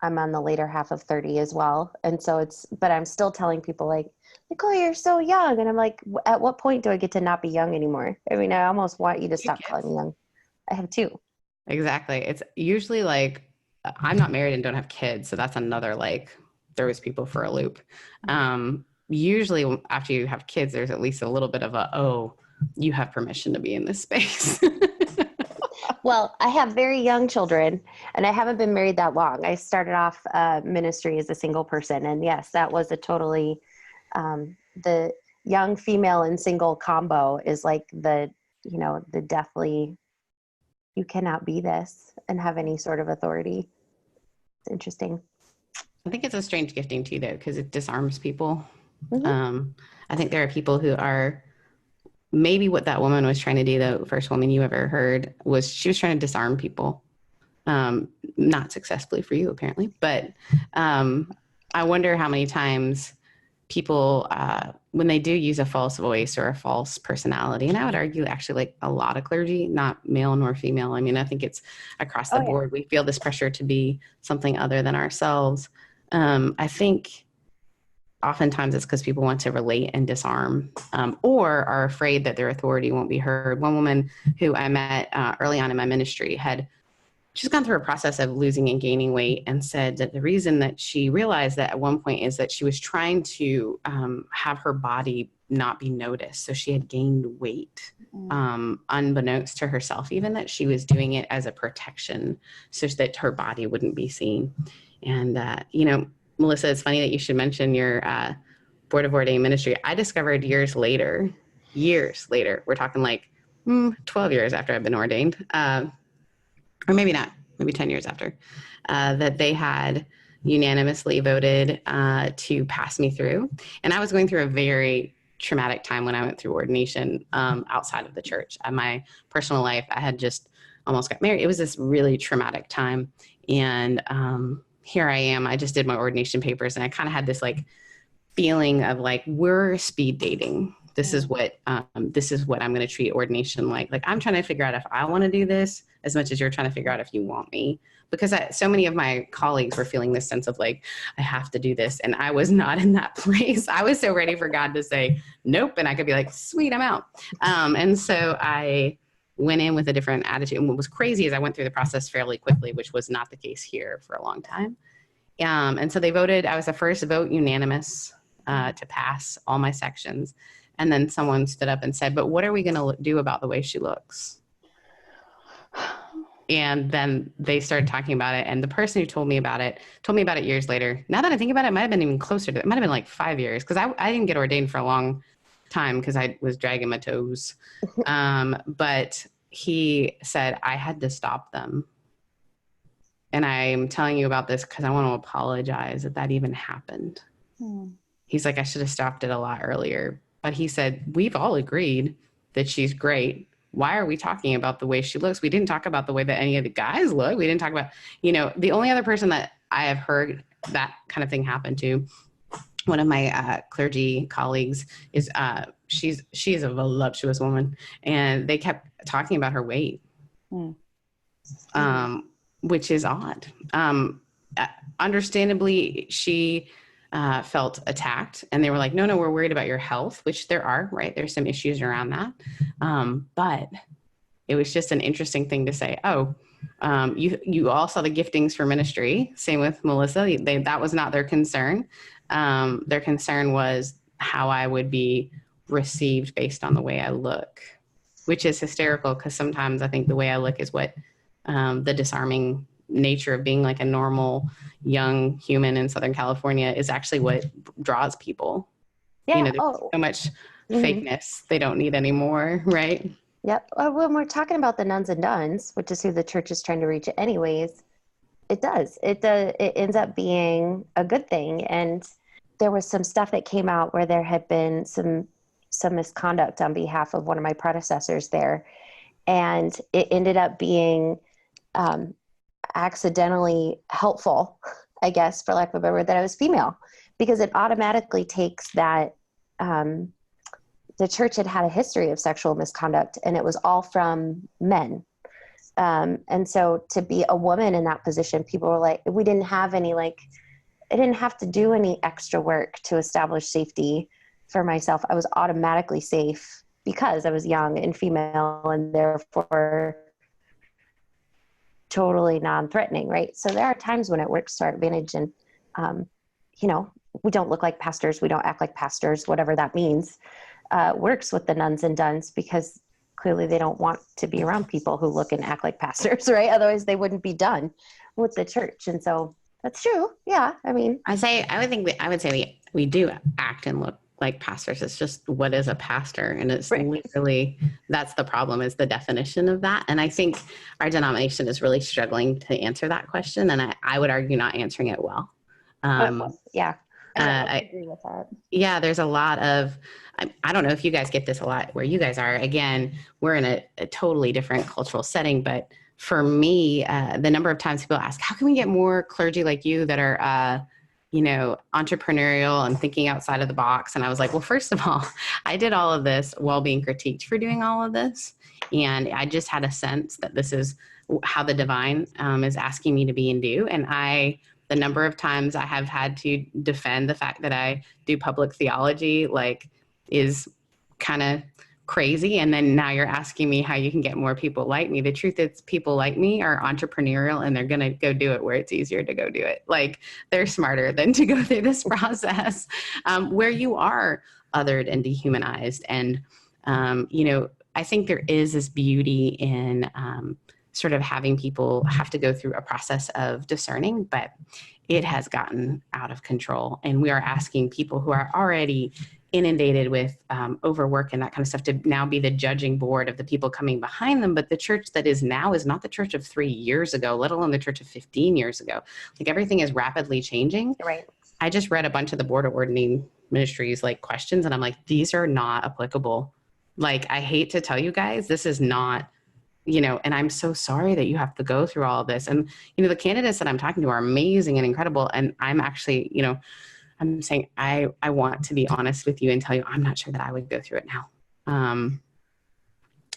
on the later half of 30 as well, and so but I'm still telling people like, Nicole, you're so young, and I'm like, at what point do I get to not be young anymore? I mean, I almost want you to stop calling me young. I have 2. Exactly. It's usually like, I'm not married and don't have kids, so that's another like throws people for a loop. Usually after you have kids, there's at least a little bit of you have permission to be in this space. Well, I have very young children, and I haven't been married that long. I started off ministry as a single person, and yes, that was a totally the young female and single combo is like the deathly, you cannot be this and have any sort of authority. It's interesting. I think it's a strange gifting too, though, because it disarms people. I think there are people who are, maybe what that woman was trying to do, the first woman you ever heard, was she was trying to disarm people. Not successfully for you, apparently. But I wonder how many times people, when they do use a false voice or a false personality, and I would argue actually like a lot of clergy, not male nor female. I mean, I think it's across the board. We feel this pressure to be something other than ourselves. I think oftentimes it's because people want to relate and disarm, or are afraid that their authority won't be heard. One woman who I met early on in my ministry had just gone through a process of losing and gaining weight, and said that the reason that she realized that at one point is that she was trying to have her body not be noticed. So she had gained weight, unbeknownst to herself, even that she was doing it as a protection so that her body wouldn't be seen. And, Mellisa, it's funny that you should mention your Board of Ordained Ministry. I discovered years later, we're talking like 12 years after I've been ordained, or maybe not, maybe 10 years after, that they had unanimously voted to pass me through. And I was going through a very traumatic time when I went through ordination outside of the church. In my personal life, I had just almost got married. It was this really traumatic time. And here I am, I just did my ordination papers, and I kind of had this like feeling of like, we're speed dating. This is what I'm going to treat ordination like. Like, I'm trying to figure out if I want to do this as much as you're trying to figure out if you want me. Because so many of my colleagues were feeling this sense of like, I have to do this. And I was not in that place. I was so ready for God to say, nope. And I could be like, sweet, I'm out. And so I went in with a different attitude. And what was crazy is I went through the process fairly quickly, which was not the case here for a long time. And so they voted, I was the first vote unanimous to pass all my sections. And then someone stood up and said, but what are we going to do about the way she looks? And then they started talking about it. And the person who told me about it years later. Now that I think about it, it might have been even closer to, it might have been like 5 years. Because I didn't get ordained for a long time because I was dragging my toes. But he said, I had to stop them. And I'm telling you about this because I want to apologize that even happened. He's like, I should have stopped it a lot earlier. But he said, we've all agreed that she's great. Why are we talking about the way she looks? We didn't talk about the way that any of the guys look. We didn't talk about, the only other person that I have heard that kind of thing happen to, one of my clergy colleagues, is she is a voluptuous woman, and they kept talking about her weight, which is odd. Understandably, she felt attacked, and they were like, no, we're worried about your health, which there are, right? There's some issues around that. But it was just an interesting thing to say, you all saw the giftings for ministry. Same with Mellisa. That was not their concern. Their concern was how I would be received based on the way I look, which is hysterical because sometimes I think the way I look is what the disarming nature of being like a normal young human in Southern California is actually what draws people. Yeah. There's so much fakeness they don't need anymore, right? Yep. When we're talking about the nuns and nuns, which is who the church is trying to reach anyways, it does. It ends up being a good thing. And there was some stuff that came out where there had been some misconduct on behalf of one of my predecessors there. And it ended up being accidentally helpful, I guess, for lack of a better word, that I was female, because it automatically takes that the church had a history of sexual misconduct, and it was all from men. And so to be a woman in that position, people were like, we didn't have any, I didn't have to do any extra work to establish safety for myself. I was automatically safe because I was young and female and therefore totally non-threatening, right? So there are times when it works to our advantage, and, we don't look like pastors. We don't act like pastors, whatever that means, works with the nuns and nuns, because clearly they don't want to be around people who look and act like pastors, right? Otherwise they wouldn't be done with the church. And so that's true. Yeah. I mean, I would say we do act and look like pastors. It's just, what is a pastor? And it's literally, that's the problem, is the definition of that. And I think our denomination is really struggling to answer that question. And I would argue not answering it well. Yeah. I agree with that. Yeah, there's a lot of, I don't know if you guys get this a lot where you guys are. Again, we're in a totally different cultural setting, but for me, the number of times people ask, how can we get more clergy like you that are, entrepreneurial and thinking outside of the box? And I was like, well, first of all, I did all of this while being critiqued for doing all of this. And I just had a sense that this is how the divine is asking me to be and do. And the number of times I have had to defend the fact that I do public theology, is kind of crazy. And then now you're asking me how you can get more people like me. The truth is, people like me are entrepreneurial, and they're going to go do it where it's easier to go do it. They're smarter than to go through this process where you are othered and dehumanized. And, I think there is this beauty in sort of having people have to go through a process of discerning, but it has gotten out of control. And we are asking people who are already inundated with overwork and that kind of stuff to now be the judging board of the people coming behind them. But the church that is now is not the church of 3 years ago, let alone the church of 15 years ago. Everything is rapidly changing. Right. I just read a bunch of the Board of Ordaining Ministries questions, and I'm like, these are not applicable. I hate to tell you guys, this is not, and I'm so sorry that you have to go through all of this. And, the candidates that I'm talking to are amazing and incredible. And I'm actually, I'm saying, I want to be honest with you and tell you, I'm not sure that I would go through it now.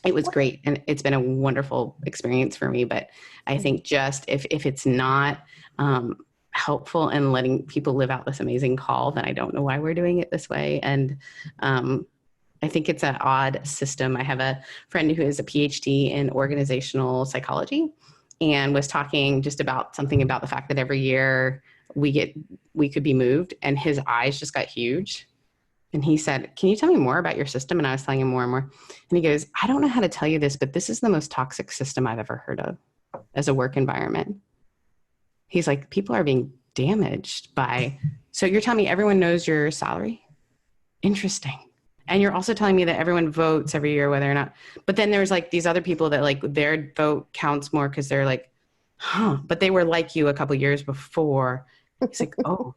It was great. And it's been a wonderful experience for me. But I think just if it's not helpful in letting people live out this amazing call, then I don't know why we're doing it this way. And I think it's an odd system. I have a friend who is a PhD in organizational psychology and was talking just about something about the fact that every year we could be moved, and his eyes just got huge. And he said, can you tell me more about your system? And I was telling him more and more. And he goes, I don't know how to tell you this, but this is the most toxic system I've ever heard of as a work environment. He's like, people are being damaged by, so you're telling me everyone knows your salary? Interesting. And you're also telling me that everyone votes every year, whether or not, but then there's these other people that their vote counts more because they're but they were like you a couple years before. He's like, oh,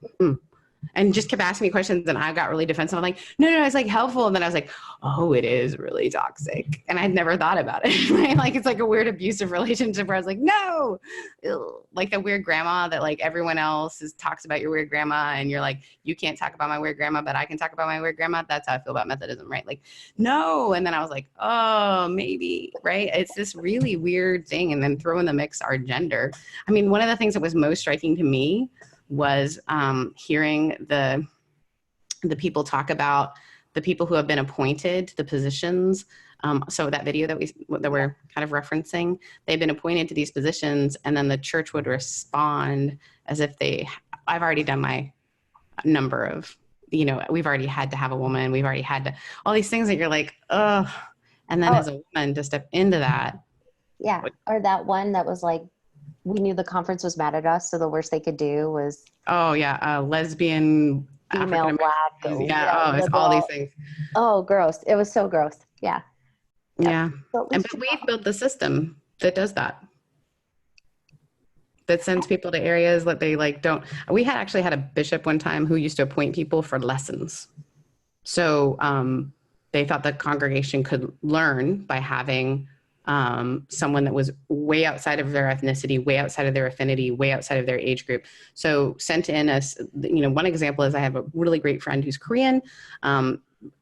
and just kept asking me questions, and I got really defensive. I'm like, no, it's helpful. And then I was like, oh, it is really toxic. And I'd never thought about it, right? It's a weird abusive relationship where I was like, no, ew. The weird grandma that everyone else talks about your weird grandma. And you're like, you can't talk about my weird grandma, but I can talk about my weird grandma. That's how I feel about Methodism, right? No. And then I was like, oh, maybe, right? It's this really weird thing. And then throw in the mix our gender. I mean, one of the things that was most striking to me was hearing the people talk about the people who have been appointed to the positions. So that video that we're kind of referencing, they've been appointed to these positions, and then the church would respond as if I've already done my number of, we've already had to have a woman, we've already had to, all these things that you're like, ugh. And then as a woman to step into that. Yeah. Or that one that was we knew the conference was mad at us, so the worst they could do was lesbian, female, African black, American. It's all these things. Oh, gross. It was so gross. Yeah. Yeah. But But we've built the system that does that. That sends people to areas that they don't. We had actually had a bishop one time who used to appoint people for lessons. So they thought the congregation could learn by having someone that was way outside of their ethnicity, way outside of their affinity, way outside of their age group. So sent in us, one example is I have a really great friend who's Korean,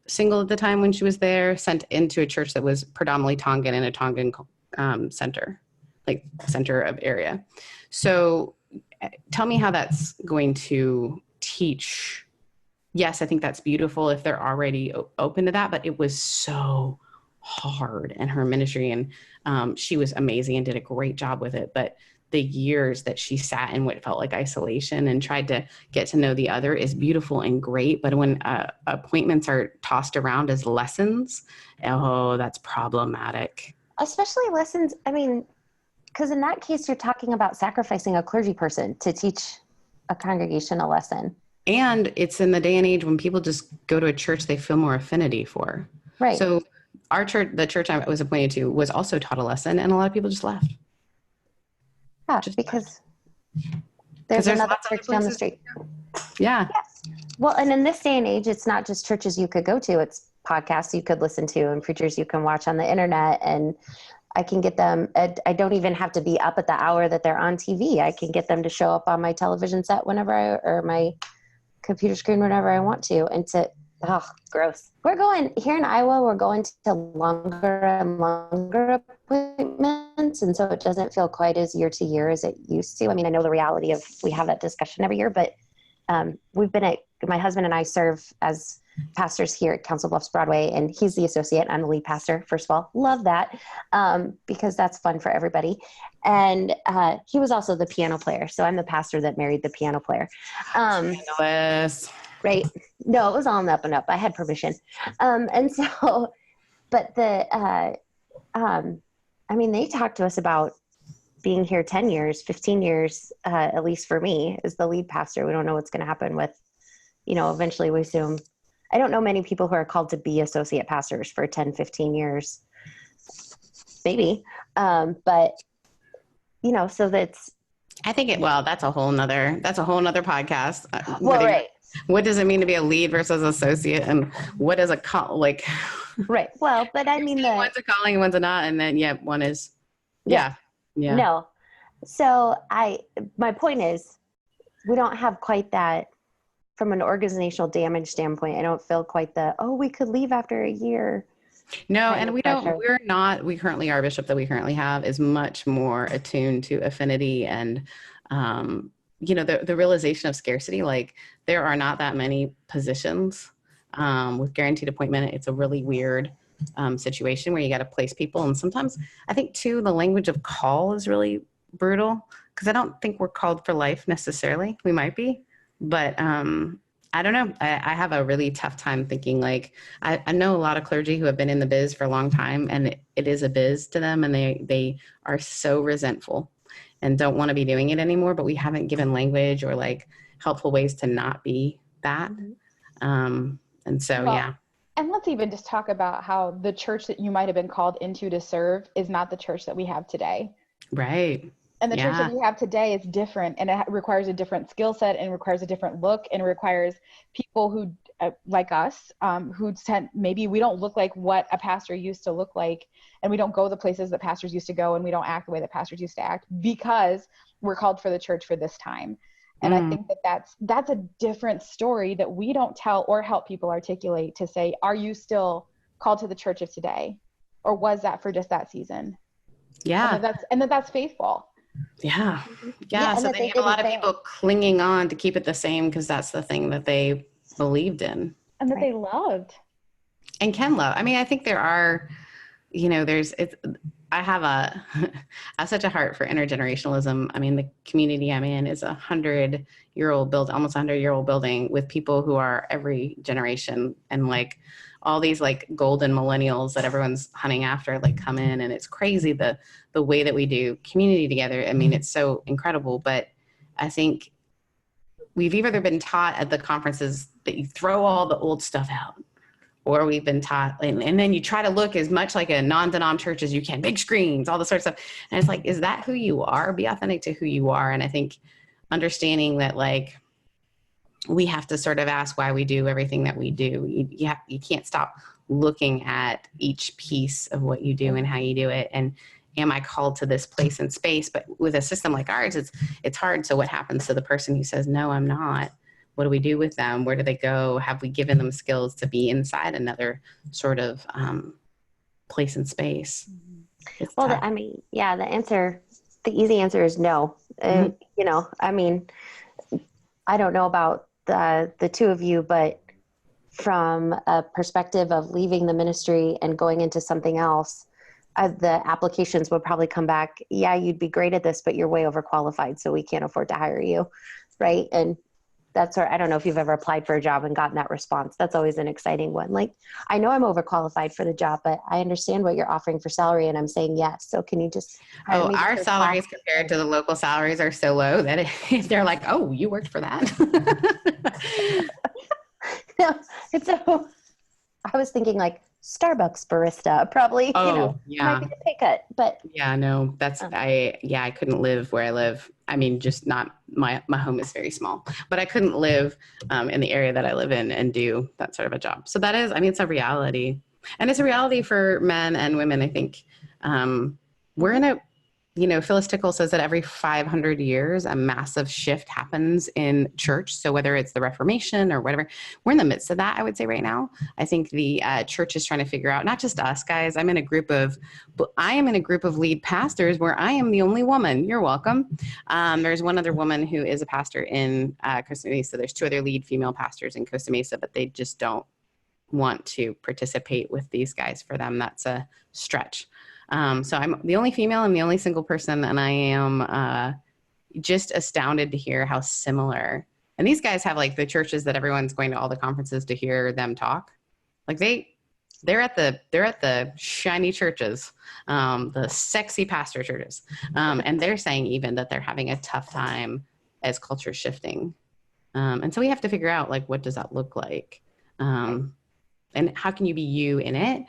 single at the time when she was there, sent into a church that was predominantly Tongan in a Tongan center of area. So tell me how that's going to teach. Yes, I think that's beautiful if they're already open to that, but it was so hard in her ministry, and she was amazing and did a great job with it. But the years that she sat in what felt like isolation and tried to get to know the other is beautiful and great. But when appointments are tossed around as lessons, that's problematic. Especially lessons, because in that case, you're talking about sacrificing a clergy person to teach a congregation a lesson. And it's in the day and age when people just go to a church they feel more affinity for. Right. So our church, the church I was appointed to, was also taught a lesson, and a lot of people just left. Yeah, because there's another church down the street. Yeah. Yes. Well, and in this day and age, it's not just churches you could go to, it's podcasts you could listen to and preachers you can watch on the internet. And I can get them, I don't even have to be up at the hour that they're on TV. I can get them to show up on my television set or my computer screen whenever I want to. And gross. We're going, here in Iowa, we're going to longer and longer appointments. And so it doesn't feel quite as year to year as it used to. I know the reality of, we have that discussion every year, but my husband and I serve as pastors here at Council Bluffs Broadway, and he's the associate. I'm the lead pastor, first of all. Love that, because that's fun for everybody. And he was also the piano player. So I'm the pastor that married the piano player. Right. No, it was all on the up and up. I had permission. And so, but they talked to us about being here 10 years, 15 years, at least for me as the lead pastor. We don't know what's going to happen with, eventually we assume. I don't know many people who are called to be associate pastors for 10, 15 years, maybe. But, so that's, I think that's a whole nother podcast. Right. What does it mean to be a lead versus associate, and what is a call right. Well, but one's a calling and one's a not, and then one is yeah. No. So my point is, we don't have quite that from an organizational damage standpoint. I don't feel quite we could leave after a year. No, and we currently, our bishop that we currently have is much more attuned to affinity and, the realization of scarcity. There are not that many positions with guaranteed appointment. It's a really weird situation where you got to place people. And sometimes I think too, the language of call is really brutal, because I don't think we're called for life necessarily. We might be, but I don't know. I have a really tough time thinking I know a lot of clergy who have been in the biz for a long time, and it is a biz to them, and they are so resentful and don't want to be doing it anymore, but we haven't given language or helpful ways to not be that. And let's even just talk about how the church that you might have been called into to serve is not the church that we have today. Right. And the church that we have today is different, and it requires a different skill set, and requires a different look, and requires people who, like us, maybe we don't look like what a pastor used to look like, and we don't go the places that pastors used to go, and we don't act the way that pastors used to act, because we're called for the church for this time. And I think that's a different story that we don't tell or help people articulate, to say, are you still called to the church of today, or was that for just that season? Yeah. And that's faithful. Yeah. So then you have a lot of people clinging on to keep it the same, because that's the thing that they believed in. And that they loved. And can love. I think there are, I have I have such a heart for intergenerationalism. I mean, the community I'm in is 100-year-old almost 100-year-old building with people who are every generation, and like all these like golden millennials that everyone's hunting after, like come in, and it's crazy the way that we do community together. I mean, it's so incredible, but I think we've either been taught at the conferences that you throw all the old stuff out, or we've been taught, and then you try to look as much like a non-denom church as you can, big screens, all this sort of stuff. And it's like, is that who you are? Be authentic to who you are. And I think understanding that like, we have to sort of ask why we do everything that we do. You can't stop looking at each piece of what you do and how you do it. And am I called to this place and space? But with a system like ours, it's hard. So what happens to the person who says, no, I'm not? What do we do with them? Where do they go? Have we given them skills to be inside another sort of place and space? Well, the easy answer is no. I mean, I don't know about the two of you, but from a perspective of leaving the ministry and going into something else, the applications would probably come back, yeah, you'd be great at this, but you're way overqualified, so we can't afford to hire you, right? And that's where, I don't know if you've ever applied for a job and gotten that response. That's always an exciting one. Like, I know I'm overqualified for the job, but I understand what you're offering for salary, and I'm saying yes. So can you just? Our salaries compared to the local salaries are so low that they're like, oh, you worked for that. No, it's so. I was thinking like Starbucks barista, probably. Might be a pay cut, but yeah, no, that's I couldn't live where I live. I mean, just not my home is very small, but I couldn't live in the area that I live in and do that sort of a job. So that is, I mean, it's a reality, and it's a reality for men and women. I think we're in a, Phyllis Tickle says that every 500 years, a massive shift happens in church. So whether it's the Reformation or whatever, we're in the midst of that, I would say right now. I think the church is trying to figure out, not just us guys, I am in a group of lead pastors where I am the only woman. You're welcome. There's one other woman who is a pastor in Costa Mesa. There's two other lead female pastors in Costa Mesa, but they just don't want to participate with these guys. For them, that's a stretch. So I'm the only female and the only single person, and I am just astounded to hear how similar. And these guys have like the churches that everyone's going to all the conferences to hear them talk. Like they're at the shiny churches, the sexy pastor churches, and they're saying even that they're having a tough time as culture is shifting. And so we have to figure out like, what does that look like, and how can you be you in it?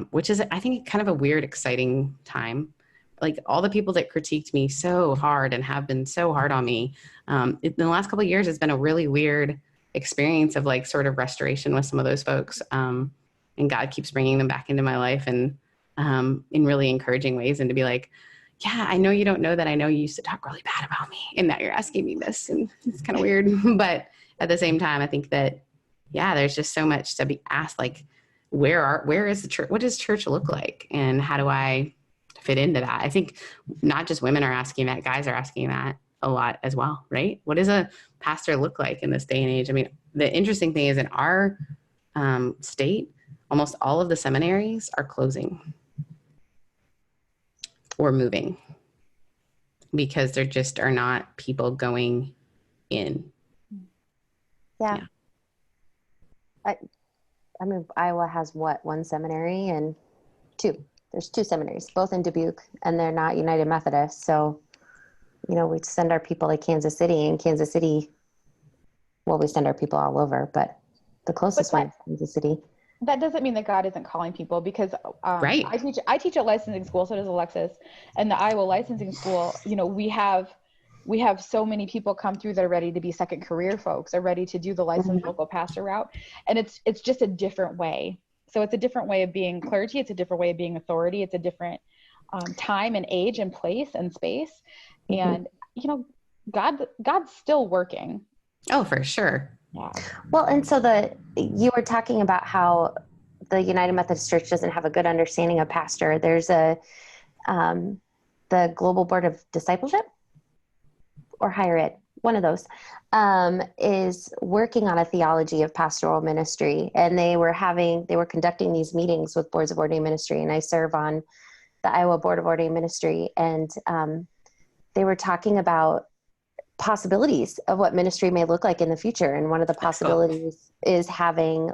Which is, I think, kind of a weird, exciting time. Like all the people that critiqued me so hard and have been so hard on me in the last couple of years, it's been a really weird experience of like sort of restoration with some of those folks. And God keeps bringing them back into my life and in really encouraging ways, and to be like, yeah, I know you don't know that. I know you used to talk really bad about me, and now you're asking me this, and it's kind of weird. But at the same time, I think that, yeah, there's just so much to be asked, like, where is the church? What does church look like? And how do I fit into that? I think not just women are asking that, guys are asking that a lot as well, right? What does a pastor look like in this day and age? I mean, the interesting thing is in our state, almost all of the seminaries are closing or moving because there just are not people going in. Yeah. I mean, Iowa has one seminary and two. There's two seminaries, both in Dubuque, and they're not United Methodist. So, we send our people to Kansas City, and Kansas City, well, we send our people all over, but the closest one is Kansas City. That doesn't mean that God isn't calling people, because right. I teach at licensing school, so does Alexis, and the Iowa licensing school, we have so many people come through that are ready to be second career folks, are ready to do the licensed local pastor route. And it's just a different way. So it's a different way of being clergy. It's a different way of being authority. It's a different time and age and place and space. And, God's still working. Oh, for sure. Yeah. Well, and so you were talking about how the United Methodist Church doesn't have a good understanding of pastor. There's the Global Board of Discipleship, or higher ed, one of those, is working on a theology of pastoral ministry. And they were conducting these meetings with boards of ordained ministry. And I serve on the Iowa Board of Ordained Ministry, and they were talking about possibilities of what ministry may look like in the future. And one of the possibilities is having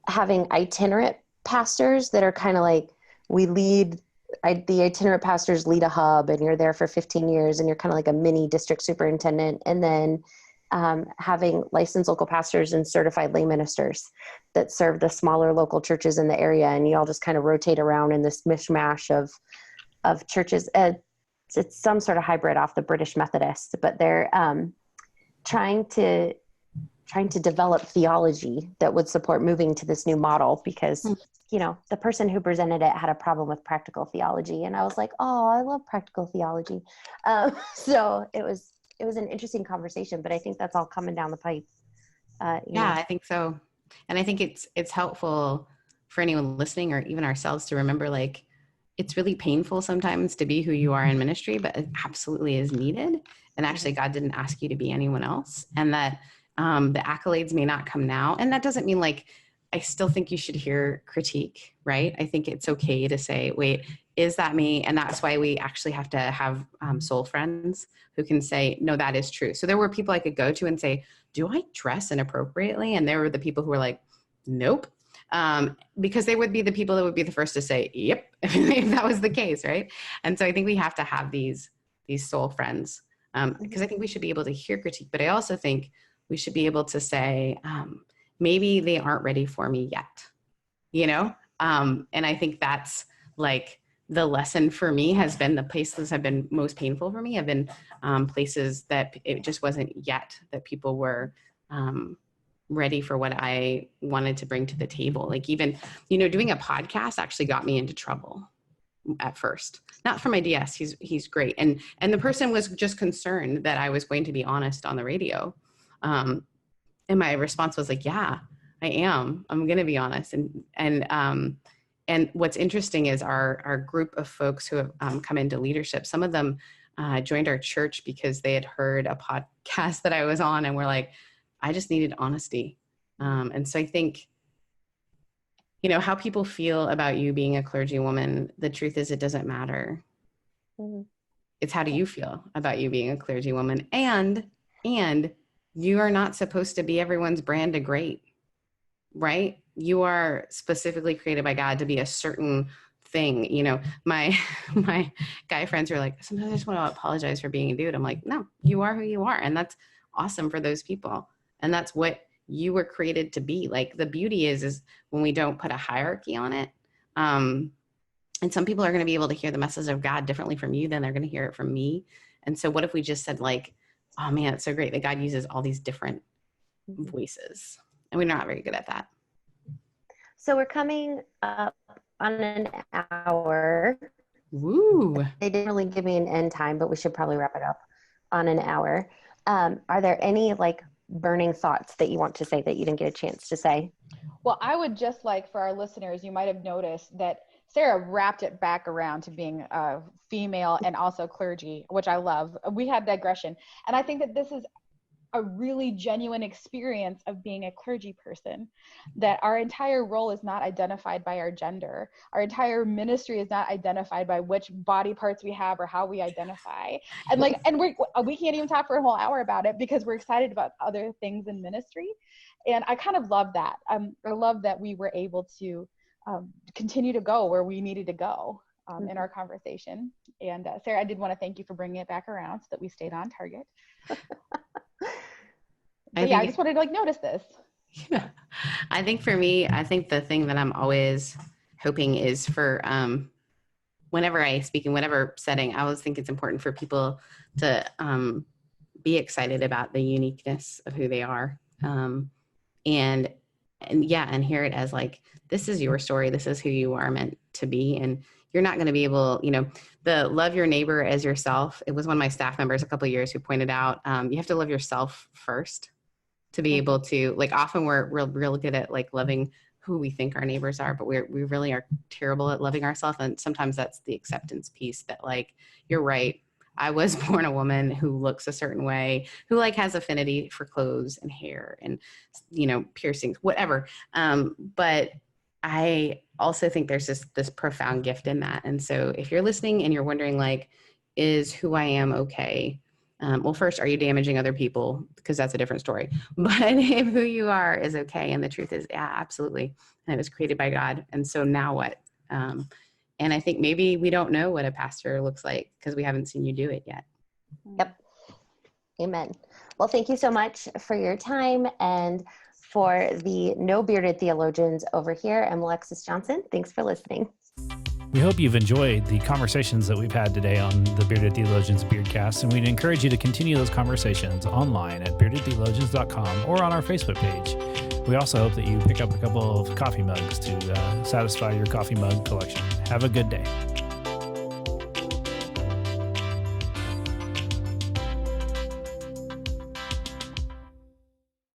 having itinerant pastors that are kind of like, the itinerant pastors lead a hub, and you're there for 15 years and you're kind of like a mini district superintendent. And then having licensed local pastors and certified lay ministers that serve the smaller local churches in the area. And you all just kind of rotate around in this mishmash of churches. It's some sort of hybrid off the British Methodist, but they're trying to develop theology that would support moving to this new model, because the person who presented it had a problem with practical theology, and I was like, oh, I love practical theology. So it was an interesting conversation, but I think that's all coming down the pipe. I think so. And I think it's helpful for anyone listening, or even ourselves, to remember, like, it's really painful sometimes to be who you are in ministry, but it absolutely is needed. And actually, God didn't ask you to be anyone else, and that the accolades may not come now. And that doesn't mean, like, I still think you should hear critique, right? I think it's okay to say, wait, is that me? And that's why we actually have to have soul friends who can say, no, that is true. So there were people I could go to and say, do I dress inappropriately? And there were the people who were like, nope. Because they would be the people that would be the first to say, yep, if that was the case, right? And so I think we have to have these soul friends, because I think we should be able to hear critique, but I also think we should be able to say, maybe they aren't ready for me yet, and I think that's like the lesson for me has been the places have been most painful for me have been places that it just wasn't yet that people were ready for what I wanted to bring to the table. Like, even, doing a podcast actually got me into trouble at first, not from my DS. He's great. And the person was just concerned that I was going to be honest on the radio. And my response was like, yeah, I am. I'm going to be honest. And what's interesting is our group of folks who have come into leadership, some of them joined our church because they had heard a podcast that I was on and were like, I just needed honesty. And so I think, how people feel about you being a clergy woman, the truth is it doesn't matter. Mm-hmm. It's how do you feel about you being a clergy woman? And you are not supposed to be everyone's brand of great, right? You are specifically created by God to be a certain thing. My guy friends are like, sometimes I just want to apologize for being a dude. I'm like, no, you are who you are. And that's awesome for those people. And that's what you were created to be. Like, the beauty is when we don't put a hierarchy on it. And some people are going to be able to hear the message of God differently from you than they're going to hear it from me. And so what if we just said, like, oh man, it's so great that God uses all these different voices, and we're not very good at that. So we're coming up on an hour. Woo! They didn't really give me an end time, but we should probably wrap it up on an hour. Are there any burning thoughts that you want to say that you didn't get a chance to say? Well, I would just like, for our listeners, you might have noticed that Sarah wrapped it back around to being female and also clergy, which I love. We had digression. And I think that this is a really genuine experience of being a clergy person, that our entire role is not identified by our gender. Our entire ministry is not identified by which body parts we have or how we identify. And we can't even talk for a whole hour about it because we're excited about other things in ministry. And I kind of love that. I love that we were able to continue to go where we needed to go in our conversation. And Sarah, I did want to thank you for bringing it back around so that we stayed on target. I just wanted to notice this. Yeah. I think for me, the thing that I'm always hoping is for whenever I speak in whatever setting, I always think it's important for people to be excited about the uniqueness of who they are. And hear it as this is your story. This is who you are meant to be. And you're not going to be able, the love your neighbor as yourself. It was one of my staff members a couple of years who pointed out, you have to love yourself first to be able to, often we're real good at loving who we think our neighbors are, but we really are terrible at loving ourselves. And sometimes that's the acceptance piece that you're right. I was born a woman who looks a certain way, who has affinity for clothes and hair and, piercings, whatever. But I also think there's this profound gift in that. And so if you're listening and you're wondering, like, is who I am okay? Well, first, are you damaging other people? Because that's a different story. But if who you are is okay, and the truth is, yeah, absolutely. And it was created by God. And so now what? And I think maybe we don't know what a pastor looks like because we haven't seen you do it yet. Yep. Amen. Well, thank you so much for your time. And for the No Bearded Theologians over here, I'm Alexis Johnson. Thanks for listening. We hope you've enjoyed the conversations that we've had today on the Bearded Theologians BeardCast, and we'd encourage you to continue those conversations online at beardedtheologians.com or on our Facebook page. We also hope that you pick up a couple of coffee mugs to satisfy your coffee mug collection. Have a good day.